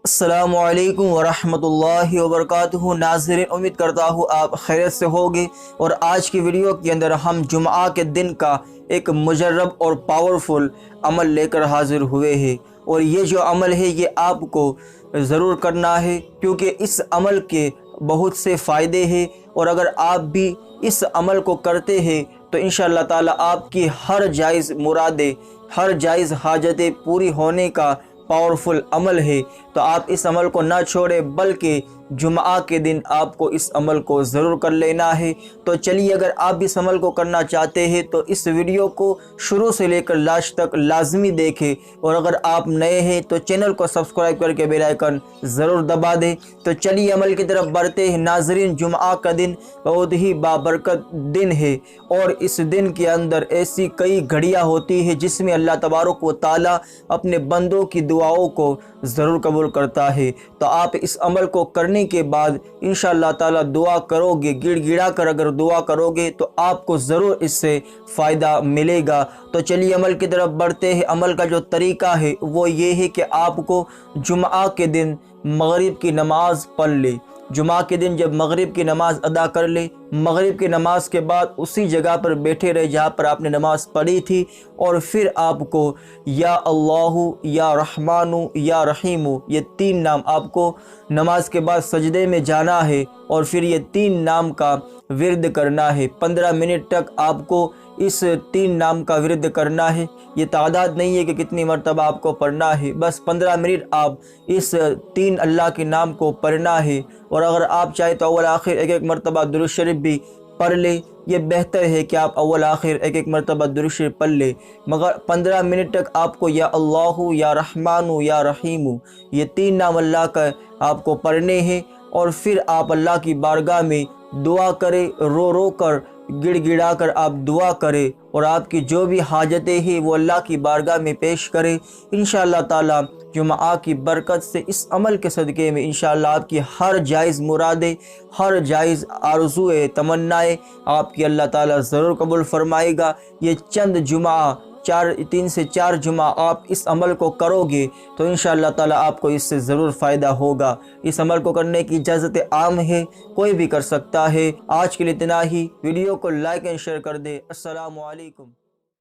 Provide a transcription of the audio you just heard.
अस्सलामु अलैकुम वरहमतुल्लाहि वबरकातुहू। नाज़रीन, उम्मीद करता हूँ आप खैरियत से होगे। और आज की वीडियो के अंदर हम जुम्आ के दिन का एक मुजर्रब और पावरफुल अमल लेकर हाजिर हुए हैं। और ये जो अमल है ये आपको ज़रूर करना है, क्योंकि इस अमल के बहुत से फ़ायदे हैं। और अगर आप भी इस अमल को करते हैं तो इंशाअल्लाह ताला आपकी हर जायज़ मुरादें, हर जायज़ हाजतें पूरी होने का पावरफुल अमल है। तो आप इस अमल को ना छोड़ें, बल्कि जुम्आ के दिन आपको इस अमल को ज़रूर कर लेना है। तो चलिए, अगर आप इस अमल को करना चाहते हैं तो इस वीडियो को शुरू से लेकर लास्ट तक लाजमी देखें। और अगर आप नए हैं तो चैनल को सब्सक्राइब करके बेल आइकन ज़रूर दबा दें। तो चलिए अमल की तरफ बढ़ते हैं। नाज़रीन, जुम्आ का दिन बहुत ही बाबरकत दिन है, और इस दिन के अंदर ऐसी कई घड़ियाँ होती है जिसमें अल्लाह तबारक व तआला अपने बंदों की दुआओं को ज़रूर कबूल करता है। तो आप इस अमल को करने के बाद इंशाअल्लाह ताला दुआ करोगे, गिड़गिड़ा कर अगर दुआ करोगे तो आपको ज़रूर इससे फ़ायदा मिलेगा। तो चलिए अमल की तरफ बढ़ते हैं। अमल का जो तरीका है वो ये है कि आपको जुम्आ के दिन मगरिब की नमाज़ पढ़ ले। जुम्आ के दिन जब मगरिब की नमाज़ अदा कर ले, मगरिब की नमाज़ के बाद उसी जगह पर बैठे रहे जहाँ पर आपने नमाज़ पढ़ी थी, और फिर आपको या अल्लाहु, या रहमानु, या रहीमु, ये 3 नाम आपको नमाज के बाद सजदे में जाना है। और फिर ये 3 नाम का विर्द करना है। 15 मिनट तक आपको इस 3 नाम का विर्द करना है। ये तादाद नहीं है कि कितनी मरतबा आपको पढ़ना है, बस 15 मिनट आप इस 3 अल्लाह के नाम को पढ़ना है। और अगर आप चाहे तो अव्वल आखिर एक एक मरतबा दुरूद शरीफ भी पढ़ ले। ये बेहतर है कि आप अव्वल आखिर एक एक मरतबा दुरूद शरीफ पढ़ ले, मगर 15 मिनट तक आपको या अल्लाहु, या रहमानु, या रहीमु, ये 3 नाम अल्लाह का आपको पढ़ने हैं। और फिर आप अल्लाह की बारगाह में दुआ करें, रो रो कर, गिड़गिड़ा कर आप दुआ करें, और आपकी जो भी हाजतें हैं वो अल्लाह की बारगाह में पेश करें। इंशाअल्लाह ताला जुम्आ की बरकत से, इस अमल के सदक़े में इंशाअल्लाह आपकी हर जायज़ मुरादें, हर जायज़ आरज़ुएँ, तमन्नाएँ आपकी अल्लाह ताला ज़रूर कबूल फरमाएगा। ये चंद जुम्आ, 3 से 4 जुम्आ आप इस अमल को करोगे तो इंशाअल्लाह ताला आपको इससे ज़रूर फ़ायदा होगा। इस अमल को करने की इजाज़त आम है, कोई भी कर सकता है। आज के लिए इतना ही। वीडियो को लाइक एंड शेयर कर दे। अस्सलामु अलैकुम।